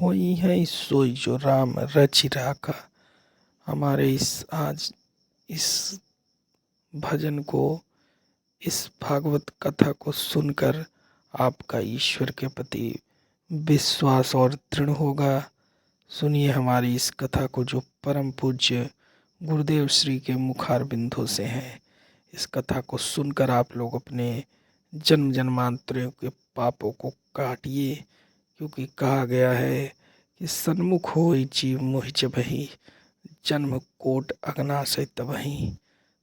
होई है सोई जो राम रचि राखा। हमारे इस भजन को, इस भागवत कथा को सुनकर आपका ईश्वर के प्रति विश्वास और दृढ़ होगा। सुनिए हमारी इस कथा को जो परम पूज्य गुरुदेव श्री के मुखार बिंदु से है। इस कथा को सुनकर आप लोग अपने जन्म जन्मांतरों के पापों को काटिए, क्योंकि कहा गया है कि सन्मुख होई जीव मोहि जबहि, जन्म कोट अगनाशय तबहि।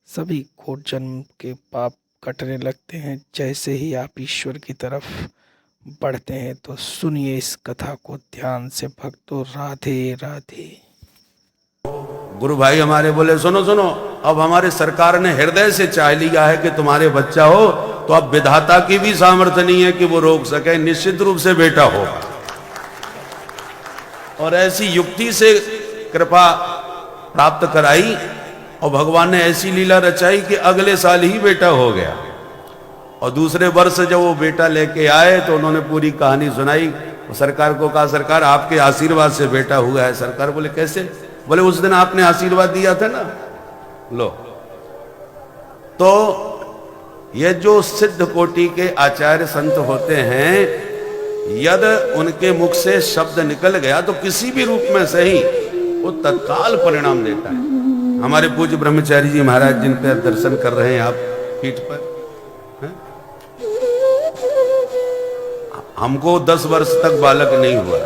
सभी कोट जन्म के पाप कटने लगते हैं जैसे ही आप ईश्वर की तरफ बढ़ते हैं। तो सुनिए इस कथा को ध्यान से भक्तों। राधे राधे। गुरु भाई हमारे बोले सुनो सुनो, अब हमारे सरकार ने हृदय से चाह लिया है कि तुम्हारे बच्चा हो, तो अब विधाता की भी सामर्थ्य नहीं है कि वो रोक सके, निश्चित रूप से बेटा होगा। और ऐसी युक्ति से कृपा प्राप्त कराई और भगवान ने ऐसी लीला रचाई कि अगले साल ही बेटा हो गया। और दूसरे वर्ष जब वो बेटा लेके आए तो उन्होंने पूरी कहानी सुनाई। सरकार को कहा, सरकार आपके आशीर्वाद से बेटा हुआ है। सरकार बोले कैसे? बोले उस दिन आपने आशीर्वाद दिया था ना, लो। तो ये जो सिद्ध कोटि के आचार्य संत होते हैं, यदि उनके मुख से शब्द निकल गया तो किसी भी रूप में सही वो तत्काल परिणाम देता है। हमारे पूज्य ब्रह्मचारी जी महाराज जिन पर दर्शन कर रहे हैं आप पीठ पर, हमको 10 वर्ष तक बालक नहीं हुआ।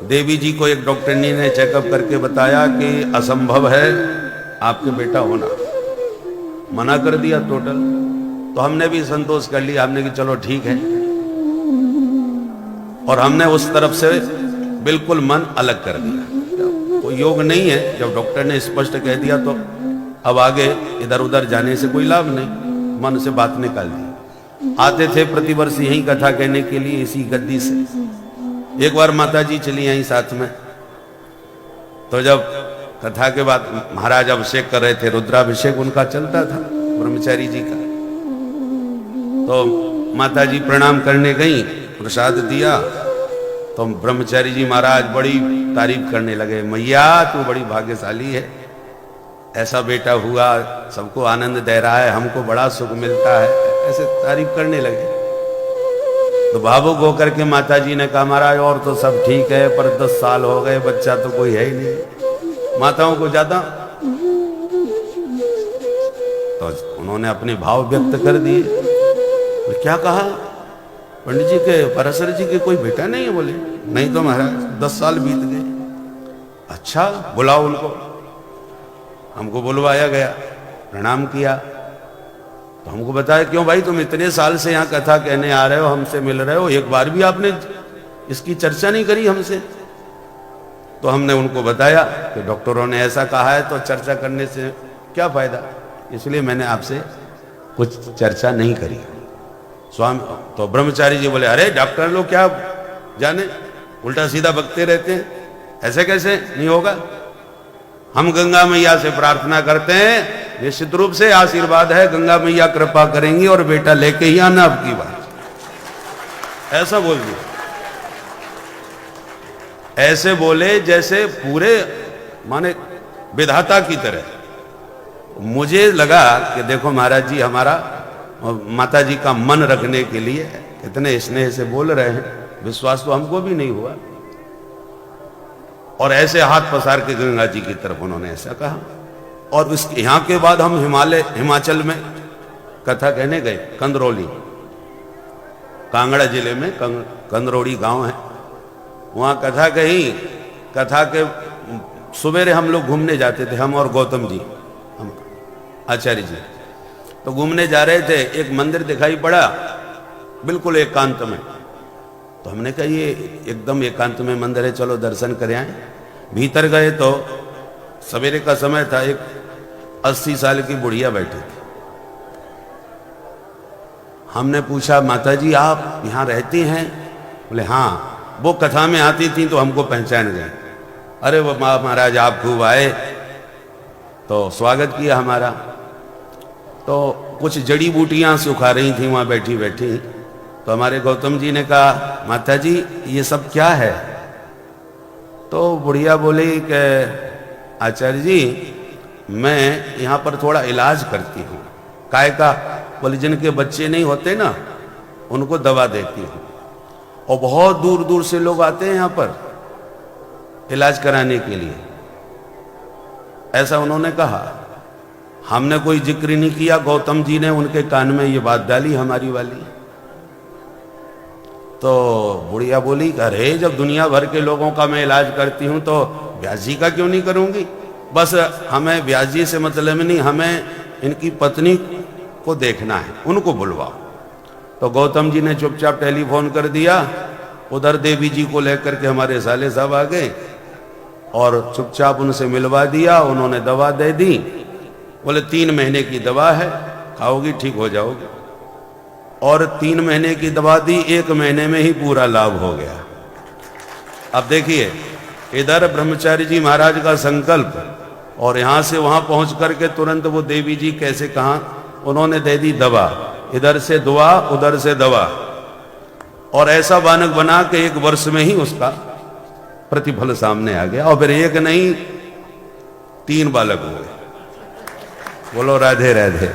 देवी जी को एक डॉक्टरनी ने चेकअप करके बताया कि असंभव है आपके बेटा होना, मना कर दिया टोटल। तो हमने भी संतोष कर लिया, हमने कि चलो ठीक है। और हमने उस तरफ से बिल्कुल मन अलग कर दिया। कोई योग नहीं है, जब डॉक्टर ने स्पष्ट कह दिया तो अब आगे इधर उधर जाने से कोई लाभ नहीं, मन से बात निकाल दी। आते थे प्रतिवर्ष यही कथा कहने के लिए इसी गद्दी से। एक बार माता जी चली आई साथ में, तो जब कथा के बाद महाराज अभिषेक कर रहे थे, रुद्राभिषेक उनका चलता था ब्रह्मचारी जी का। तो माता जी प्रणाम करने गई, प्रसाद दिया, तो ब्रह्मचारी जी महाराज बड़ी तारीफ करने लगे, मैया तू बड़ी भाग्यशाली है, ऐसा बेटा हुआ, सबको आनंद दे रहा है, हमको बड़ा सुख मिलता है, ऐसे तारीफ करने लगे। तो भावुक होकर के माता जी ने कहा, महाराज और तो सब ठीक है, पर 10 साल हो गए, बच्चा तो कोई है ही नहीं। माताओं को ज्यादा, तो उन्होंने अपने भाव व्यक्त कर दिए। तो क्या कहा, पंडित जी के, पराशर जी के कोई बेटा नहीं है? बोले नहीं तो महाराज 10 साल बीत गए। अच्छा बुलाओ उनको। हमको बुलवाया गया, प्रणाम किया, तो हमको बताया क्यों भाई तुम इतने साल से यहाँ कथा कहने आ रहे हो, हमसे मिल रहे हो, एक बार भी आपने इसकी चर्चा नहीं करी हमसे? तो हमने उनको बताया कि डॉक्टरों ने ऐसा कहा है, तो चर्चा करने से क्या फायदा, इसलिए मैंने आपसे कुछ चर्चा नहीं करी। स्वामी तो ब्रह्मचारी जी बोले, अरे डॉक्टर लोग क्या जाने, उल्टा सीधा बकते रहते हैं, ऐसे कैसे नहीं होगा। हम गंगा मैया से प्रार्थना करते हैं, निश्चित रूप से आशीर्वाद है, गंगा मैया कृपा करेंगी और बेटा लेके ही आना आपकी बात। ऐसा बोल दिया, ऐसे बोले जैसे पूरे माने विधाता की तरह। मुझे लगा कि देखो महाराज जी हमारा माता जी का मन रखने के लिए इतने स्नेह से बोल रहे हैं, विश्वास तो हमको भी नहीं हुआ। और ऐसे हाथ पसार के गंगा जी की तरफ उन्होंने ऐसा कहा। और इसके यहाँ के बाद हम हिमाचल में कथा कहने गए, कंदरौली, कांगड़ा जिले में कंदरौली गांव है, वहां कथा कही। कथा के सवेरे हम लोग घूमने जाते थे, हम और गौतम जी, हम आचार्य जी, तो घूमने जा रहे थे, एक मंदिर दिखाई पड़ा बिल्कुल एकांत में। तो हमने कहा ये एकदम एकांत में मंदिर है, चलो दर्शन कर आए। भीतर गए तो सवेरे का समय था, एक 80 साल की बुढ़िया बैठी थी। हमने पूछा, माता जी आप यहाँ रहती हैं? बोले हाँ, वो कथा में आती थी तो हमको पहचान गए। अरे वो महाराज आप खूब आए, तो स्वागत किया हमारा। तो कुछ जड़ी बूटियां सुखा रही थी वहां बैठी बैठी, तो हमारे गौतम जी ने कहा, माता जी ये सब क्या है? तो बुढ़िया बोली कि आचार्य जी मैं यहाँ पर थोड़ा इलाज करती हूँ। काय का? बोले जिनके बच्चे नहीं होते ना उनको दवा देती हूँ, और बहुत दूर दूर से लोग आते हैं यहाँ पर इलाज कराने के लिए। ऐसा उन्होंने कहा। हमने कोई जिक्र नहीं किया, गौतम जी ने उनके कान में ये बात डाली हमारी वाली। तो बुढ़िया बोली, अरे जब दुनिया भर के लोगों का मैं इलाज करती हूं तो व्यास जी का क्यों नहीं करूंगी? बस हमें व्यास जी से मतलब नहीं, हमें इनकी पत्नी को देखना है, उनको बुलवाओ। तो गौतम जी ने चुपचाप टेलीफोन कर दिया, उधर देवी जी को लेकर के हमारे साले साहब आ गए और चुपचाप उनसे मिलवा दिया। उन्होंने दवा दे दी, बोले 3 महीने की दवा है, खाओगी ठीक हो जाओगे। और 3 महीने की दवा दी, 1 महीने में ही पूरा लाभ हो गया। अब देखिए, इधर ब्रह्मचारी जी महाराज का संकल्प और यहां से वहां पहुंच करके तुरंत वो देवी जी कैसे कहां उन्होंने दे दी दवा, इधर से दुआ उधर से दवा, और ऐसा बालक बना के 1 वर्ष में ही उसका प्रतिफल सामने आ गया। और फिर 1 नहीं 3 बालक हुए। बोलो राधे राधे।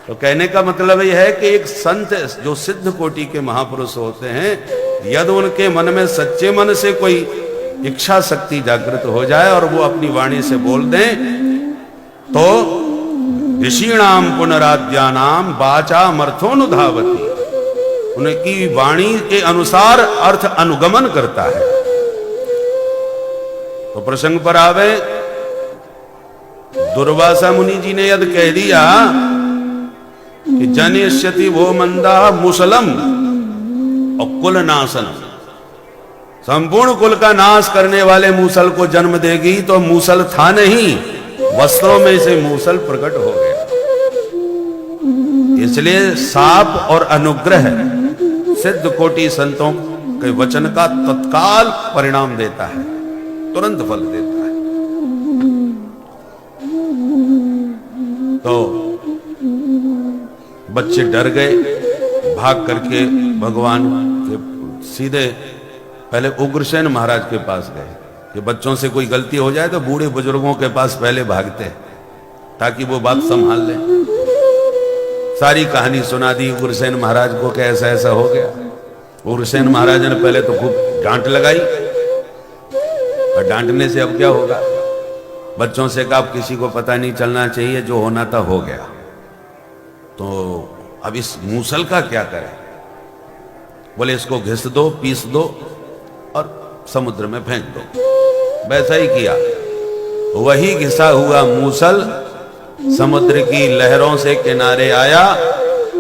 तो कहने का मतलब यह है कि एक संत जो सिद्ध कोटि के महापुरुष होते हैं, यदि उनके मन में सच्चे मन से कोई इच्छा शक्ति जागृत हो जाए और वो अपनी वाणी से बोल दें, तो ऋषिणाम पुनराद्यानाम वाचामर्थोनुधावति, उनकी वाणी के अनुसार अर्थ अनुगमन करता है। तो प्रसंग पर आवे, दुर्वासा मुनि जी ने यदि कह दिया कि जनिष्यति वो मंदा मुसलम और कुल नाशनम, संपूर्ण कुल का नाश करने वाले मूसल को जन्म देगी, तो मूसल था नहीं, वस्त्रों में से मूसल प्रकट हो गया। इसलिए साप और अनुग्रह सिद्ध कोटि संतों के वचन का तत्काल परिणाम देता है, तुरंत फल देता है। तो बच्चे डर गए, भाग करके भगवान के सीधे पहले उग्रसेन महाराज के पास गए कि बच्चों से कोई गलती हो जाए तो बूढ़े बुजुर्गों के पास पहले भागते हैं ताकि वो बात संभाल लें। सारी कहानी सुना दी उग्रसेन महाराज को कि ऐसा ऐसा हो गया। उग्रसेन महाराज ने पहले तो खूब डांट लगाई, और डांटने से अब क्या होगा? बच्चों से कहा किसी को पता नहीं चलना चाहिए, जो होना था हो गया। तो अब इस मूसल का क्या करें? बोले इसको घिस दो, पीस दो और समुद्र में फेंक दो। वैसा ही किया। वही घिसा हुआ मूसल समुद्र की लहरों से किनारे आया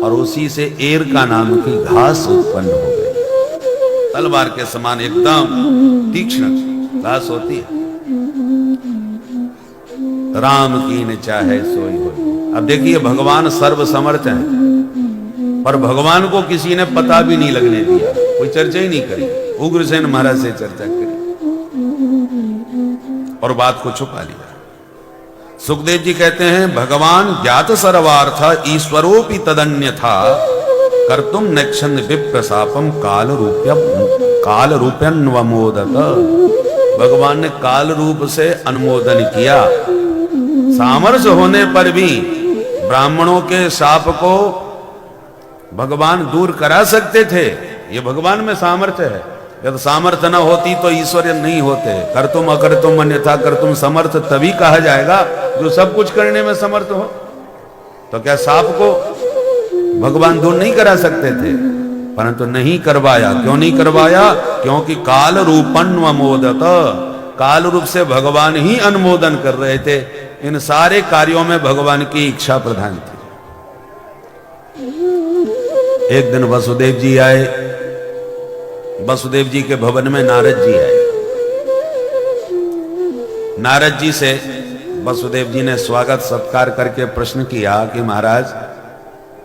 और उसी से एर का नाम की घास उत्पन्न हो गई। तलवार के समान एकदम तीक्ष्ण घास होती है। राम की न चाहे सोई होई। अब देखिए, भगवान सर्व समर्थ हैं, पर भगवान को किसी ने पता भी नहीं लगने दिया, कोई चर्चा ही नहीं करी। उग्रसेन महाराज से चर्चा करी और बात को छुपा लिया। सुखदेव जी कहते हैं, भगवान ज्ञात सर्वार्थ ईश्वरोपि तदन्यथा कर्तुम नक्षन विप्रसापम काल रूप्यन्वमोदत। भगवान ने काल रूप से अनुमोदन किया। सामर्थ्य होने पर भी ब्राह्मणों के शाप को भगवान दूर करा सकते थे। ये भगवान में सामर्थ्य है। यदि सामर्थ्य न होती तो ईश्वर नहीं होते। कर तुम अकर तुम अन्यथा कर तुम समर्थ तभी कहा जाएगा जो सब कुछ करने में समर्थ हो। तो क्या साप को भगवान दूर नहीं करा सकते थे? परंतु नहीं करवाया। क्यों नहीं करवाया? क्योंकि काल रूपन्वमोदत, काल रूप से भगवान ही अनुमोदन कर रहे थे। इन सारे कार्यों में भगवान की इच्छा प्रधान थी। एक दिन वसुदेव जी आए। वसुदेव जी के भवन में नारद जी आए। नारद जी से वसुदेव जी ने स्वागत सत्कार करके प्रश्न किया कि महाराज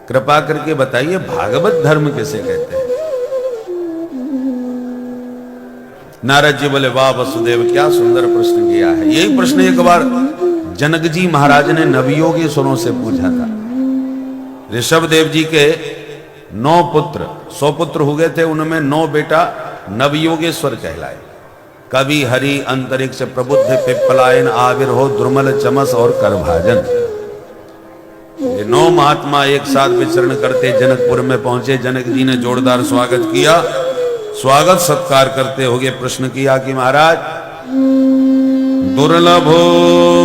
कृपा करके बताइए भागवत धर्म किसे कहते हैं? नारद जी बोले, वाह वसुदेव, क्या सुंदर प्रश्न किया है। यही प्रश्न एक बार जनक जी महाराज ने नवियों के सुरों से पूछा था। ऋषभ देव जी के 9 पुत्र, 100 पुत्र हो गए थे, उनमें 9 बेटा नवयोगेश्वर कहलाए। कवि, हरि, अंतरिक्ष, प्रबुद्ध, पिप्पलायन, आविर्हो, दुर्मल, चमस और करभाजन। ये 9 महात्मा एक साथ विचरण करते जनकपुर में पहुंचे। जनक जी ने जोरदार स्वागत किया। स्वागत सत्कार करते हुए प्रश्न किया कि महाराज, दुर्लभो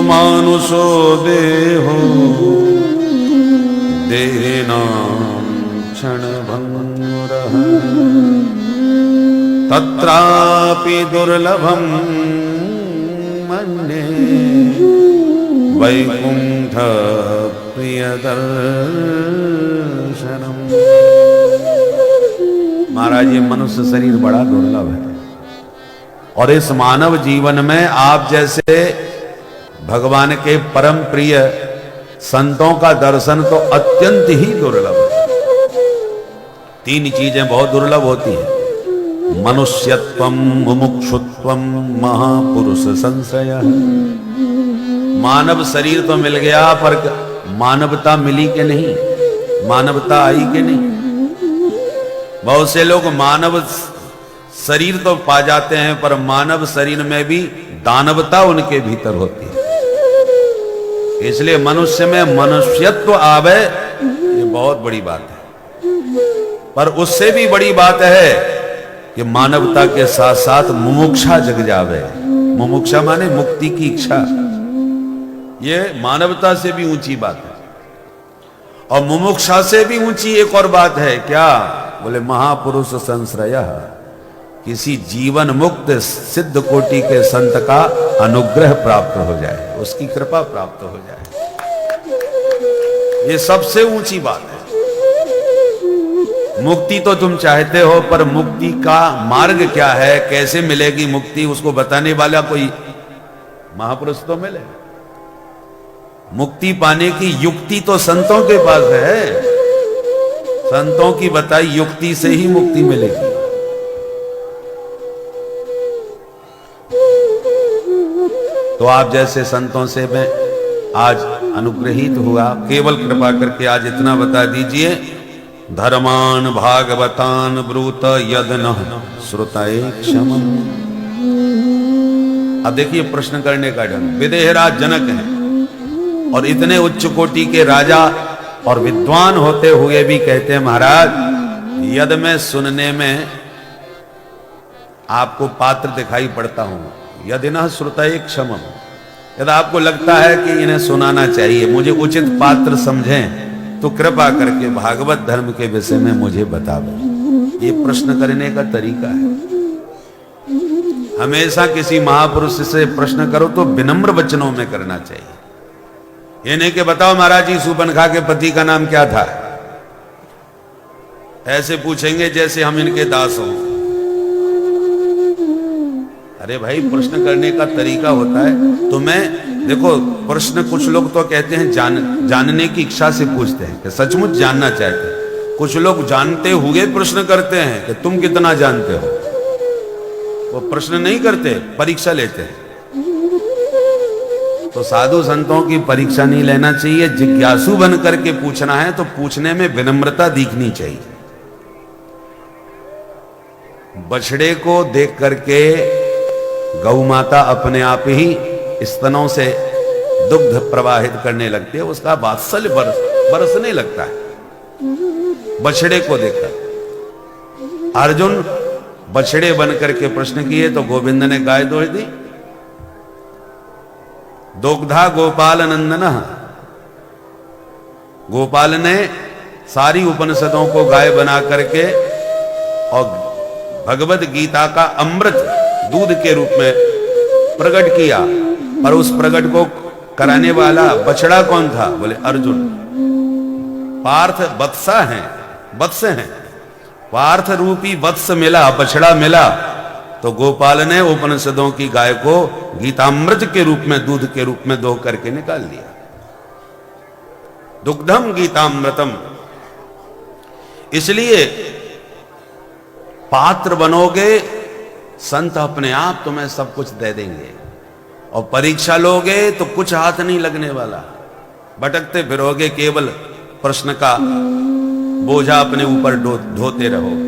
मानुषो देहो देना क्षण भंगुरः तत्रापि दुर्लभम मन्ये वैकुंठ प्रियदर्शनम। महाराज, ये मनुष्य शरीर बड़ा दुर्लभ है और इस मानव जीवन में आप जैसे भगवान के परम प्रिय संतों का दर्शन तो अत्यंत ही दुर्लभ है। 3 चीजें बहुत दुर्लभ होती हैं, मनुष्यत्वम, मुमुक्षुत्वम, महापुरुष संशय। मानव शरीर तो मिल गया, पर मानवता मिली के नहीं, मानवता आई के नहीं। बहुत से लोग मानव शरीर तो पा जाते हैं, पर मानव शरीर में भी दानवता उनके भीतर होती है। इसलिए मनुष्य में मनुष्यत्व आवे, ये बहुत बड़ी बात है। पर उससे भी बड़ी बात है कि मानवता के साथ साथ मुमुक्षा जग जावे। मुमुक्षा माने मुक्ति की इच्छा। ये मानवता से भी ऊंची बात है। और मुमुक्षा से भी ऊंची एक और बात है, क्या? बोले महापुरुष संश्रय, किसी जीवन मुक्त सिद्ध कोटि के संत का अनुग्रह प्राप्त हो जाए, उसकी कृपा प्राप्त हो जाए, ये सबसे ऊंची बात है। मुक्ति तो तुम चाहते हो, पर मुक्ति का मार्ग क्या है, कैसे मिलेगी मुक्ति, उसको बताने वाला कोई महापुरुष तो मिले। मुक्ति पाने की युक्ति तो संतों के पास है। संतों की बताई युक्ति से ही मुक्ति मिलेगी। तो आप जैसे संतों से मैं आज अनुग्रहित हुआ, केवल कृपा करके आज इतना बता दीजिए, धर्मान भागवतान ब्रूत यद न श्रुतये क्षमम्। अब देखिए प्रश्न करने का ढंग। विदेहराज जनक हैं और इतने उच्च कोटि के राजा और विद्वान होते हुए भी कहते हैं, महाराज यद में सुनने में आपको पात्र दिखाई पड़ता हूं, यदि न श्रुतये क्षमम्। यदि आपको लगता है कि इन्हें सुनाना चाहिए, मुझे उचित पात्र समझें, तो कृपा करके भागवत धर्म के विषय में मुझे बता दो। ये प्रश्न करने का तरीका है। हमेशा किसी महापुरुष से प्रश्न करो तो विनम्र वचनों में करना चाहिए। ये नहीं कि बताओ महाराज जी सुबनखा के पति का नाम क्या था, ऐसे पूछेंगे जैसे हम इनके दास हों। अरे भाई, प्रश्न करने का तरीका होता है। तो मैं देखो, प्रश्न कुछ लोग तो कहते हैं जानने की इच्छा से पूछते हैं कि सचमुच जानना चाहते हैं। कुछ लोग जानते हुए प्रश्न करते हैं कि तुम कितना जानते हो। वो प्रश्न नहीं करते, परीक्षा लेते हैं। तो साधु संतों की परीक्षा नहीं लेना चाहिए, जिज्ञासु बन करके पूछना है तो पूछने में विनम्रता दिखनी चाहिए। बछड़े को देख करके गौ माता अपने आप ही स्तनों से दुग्ध प्रवाहित करने लगती है, उसका वात्सल्य बरसने लगता है बछड़े को देखकर। अर्जुन बछड़े बनकर के प्रश्न किए तो गोविंद ने गाय दोष दी। दुग्धा गोपाल नंदन, गोपाल ने सारी उपनिषदों को गाय बना करके और भगवत गीता का अमृत दूध के रूप में प्रकट किया। पर उस प्रकट को कराने वाला बछड़ा कौन था? बोले अर्जुन। पार्थ वत्सा हैं, वत्स हैं। पार्थ रूपी वत्स मिला, बछड़ा मिला, तो गोपाल ने उपनिषदों की गाय को गीतामृत के रूप में, दूध के रूप में दो करके निकाल लिया। दुग्धम गीतामृतम। इसलिए पात्र बनोगे, संत अपने आप तुम्हें सब कुछ दे देंगे। और परीक्षा लोगे तो कुछ हाथ नहीं लगने वाला। भटकते फिरोगे केवल प्रश्न का बोझा अपने ऊपर ढोते रहोगे।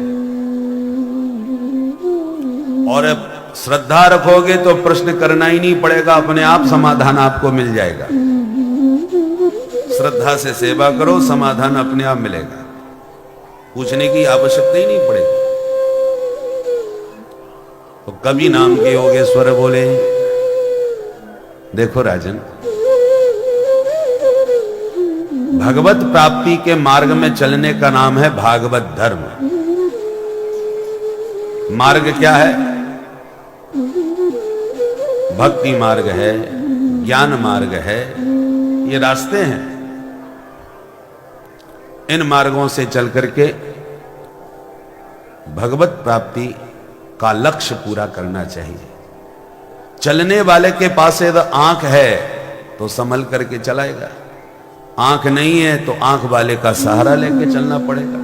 और अब श्रद्धा रखोगे तो प्रश्न करना ही नहीं पड़ेगा, अपने आप समाधान आपको मिल जाएगा। श्रद्धा से सेवा करो, समाधान अपने आप मिलेगा, पूछने की आवश्यकता ही नहीं पड़ेगी। तो कभी नाम के योगेश्वर बोले, देखो राजन, भगवत प्राप्ति के मार्ग में चलने का नाम है भागवत धर्म। मार्ग क्या है? भक्ति मार्ग है, ज्ञान मार्ग है, ये रास्ते हैं। इन मार्गों से चल करके भगवत प्राप्ति का लक्ष्य पूरा करना चाहिए। चलने वाले के पास यदि आंख है तो संभल करके चलाएगा, आंख नहीं है तो आंख वाले का सहारा लेके चलना पड़ेगा।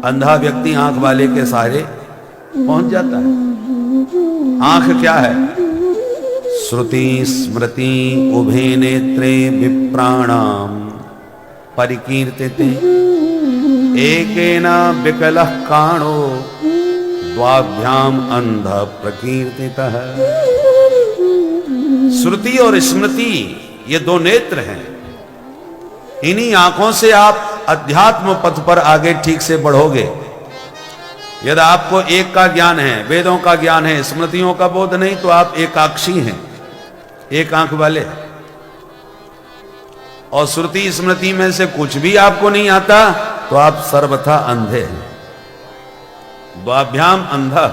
अंधा व्यक्ति आंख वाले के सहारे पहुंच जाता है। आंख क्या है? श्रुति स्मृति उभे नेत्रे विप्राणाम परिकीर्तिते एकेन विकलः काणो द्वाभ्याम अंध प्रकीर्तितः। श्रुति और स्मृति ये दो नेत्र हैं। इन्हीं आंखों से आप अध्यात्म पथ पर आगे ठीक से बढ़ोगे। यदि आपको एक का ज्ञान है, वेदों का ज्ञान है, स्मृतियों का बोध नहीं, तो आप एकाक्षी हैं, एक आंख वाले। और श्रुति स्मृति में से कुछ भी आपको नहीं आता तो आप सर्वथा अंधे हैं। द्वाभ्याम अंधा।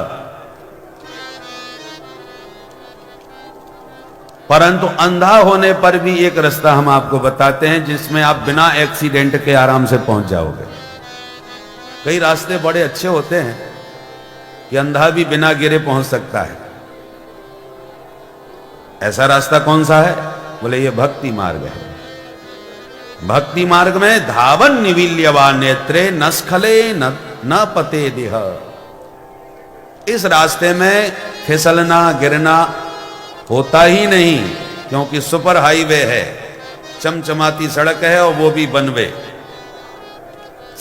परंतु अंधा होने पर भी एक रास्ता हम आपको बताते हैं जिसमें आप बिना एक्सीडेंट के आराम से पहुंच जाओगे। कई रास्ते बड़े अच्छे होते हैं कि अंधा भी बिना गिरे पहुंच सकता है। ऐसा रास्ता कौन सा है? बोले ये भक्ति मार्ग है। भक्ति मार्ग में धावन निविल्यवा नेत्रे न स्खले न पते देह। इस रास्ते में फिसलना गिरना होता ही नहीं, क्योंकि सुपर हाईवे है, चमचमाती सड़क है और वो भी वन वे।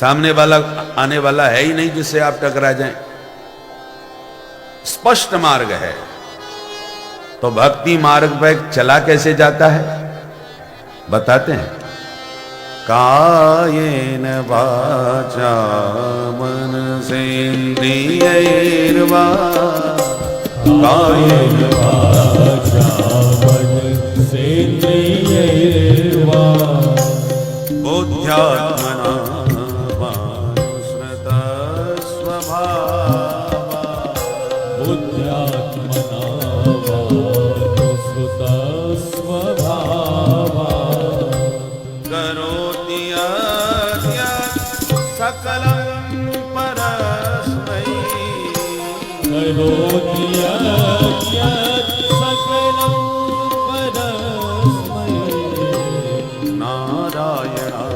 सामने वाला आने वाला है ही नहीं जिससे आप टकरा जाएं। स्पष्ट मार्ग है। तो भक्ति मार्ग पर चला कैसे जाता है बताते हैं। कायेन वाचा मनसेन्द्रियैर्वा कायेन वाचा मनसेन्द्रियैर्वा बुद्ध्यात्मना वानुसृता स्वभावा बुद्ध्यात्मना वानुसृता स्वभावा करोति सकलं परस्मै करोति सकलं परस्मै नारायणायेति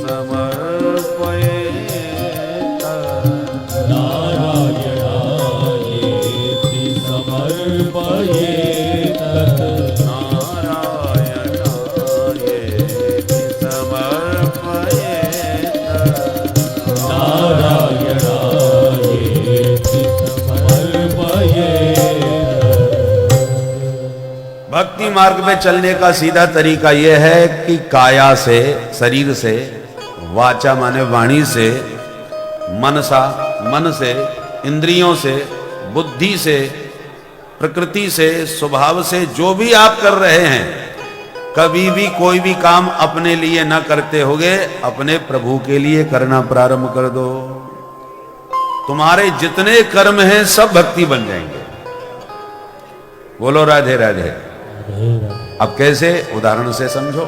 समर्पयेत् नारायणायेति समर्पयेत् नारायणायेति समर्पयेत् नारायणायेति समर्पयेत्। भक्ति मार्ग में चलने का सीधा तरीका यह है कि काया से, शरीर से, वाचा माने वाणी से, मनसा मन से, इंद्रियों से, बुद्धि से, प्रकृति से, स्वभाव से जो भी आप कर रहे हैं, कभी भी कोई भी काम अपने लिए न करते होगे, अपने प्रभु के लिए करना प्रारंभ कर दो। तुम्हारे जितने कर्म हैं सब भक्ति बन जाएंगे। बोलो राधे राधे। अब कैसे? उदाहरण से समझो।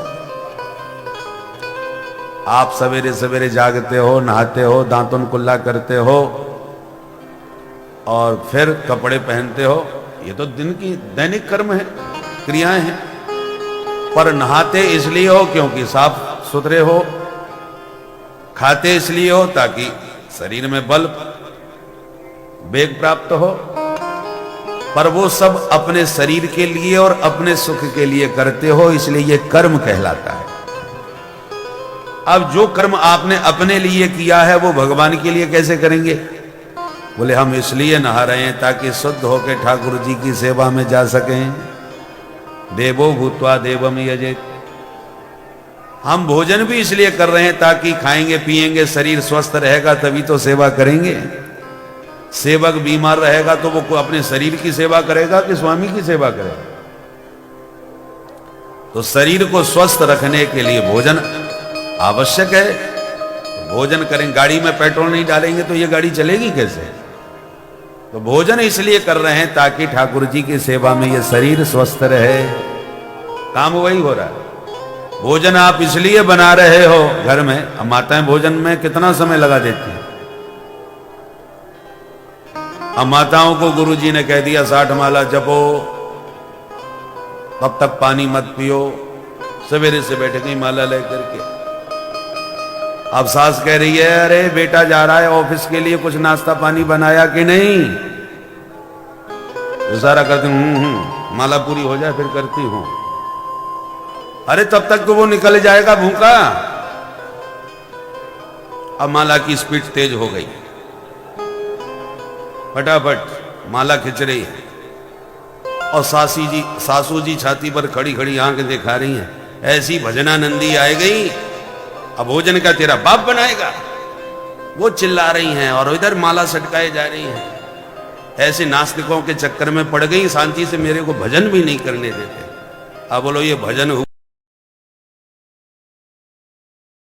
आप सवेरे सवेरे जागते हो, नहाते हो, दांतुन कुल्ला करते हो और फिर कपड़े पहनते हो। ये तो दिन की दैनिक कर्म है, क्रियाएं हैं। पर नहाते इसलिए हो क्योंकि साफ सुथरे हो, खाते इसलिए हो ताकि शरीर में बल वेग प्राप्त हो। पर वो सब अपने शरीर के लिए और अपने सुख के लिए करते हो, इसलिए ये कर्म कहलाता है। अब जो कर्म आपने अपने लिए किया है वो भगवान के लिए कैसे करेंगे? बोले हम इसलिए नहा रहे हैं ताकि शुद्ध होकर ठाकुर जी की सेवा में जा सकें। देवो भूत्वा देवम यजेत। हम भोजन भी इसलिए कर रहे हैं ताकि खाएंगे पिएंगे, शरीर स्वस्थ रहेगा तभी तो सेवा करेंगे। सेवक बीमार रहेगा तो वो अपने शरीर की सेवा करेगा कि स्वामी की सेवा करेगा? तो शरीर को स्वस्थ रखने के लिए भोजन आवश्यक है। भोजन करें, गाड़ी में पेट्रोल नहीं डालेंगे तो ये गाड़ी चलेगी कैसे? तो भोजन इसलिए कर रहे हैं ताकि ठाकुर जी की सेवा में ये शरीर स्वस्थ रहे। काम वही हो रहा है। भोजन आप इसलिए बना रहे हो घर में। अब माताएं भोजन में कितना समय लगा देती हैं। अब माताओं को गुरुजी ने कह दिया 60 माला जपो, तब तक पानी मत पियो। सवेरे से बैठ गई माला लेकर के। अब सास कह रही है अरे बेटा जा रहा है ऑफिस के लिए, कुछ नाश्ता पानी बनाया कि नहीं? इशारा करती हूं माला पूरी हो जाए फिर करती हूं। अरे तब तक तो वो निकल जाएगा भूखा। अब माला की स्पीड तेज हो गई, फटाफट माला खिंच रही है और सासू जी छाती पर खड़ी खड़ी आंखें दिखा रही हैं। ऐसी भजनानंदी आए गई, अब भोजन का तेरा बाप बनाएगा। वो चिल्ला रही हैं और इधर माला सटकाए जा रही हैं। ऐसे नास्तिकों के चक्कर में पड़ गई, शांति से मेरे को भजन भी नहीं करने देते। अब बोलो ये भजन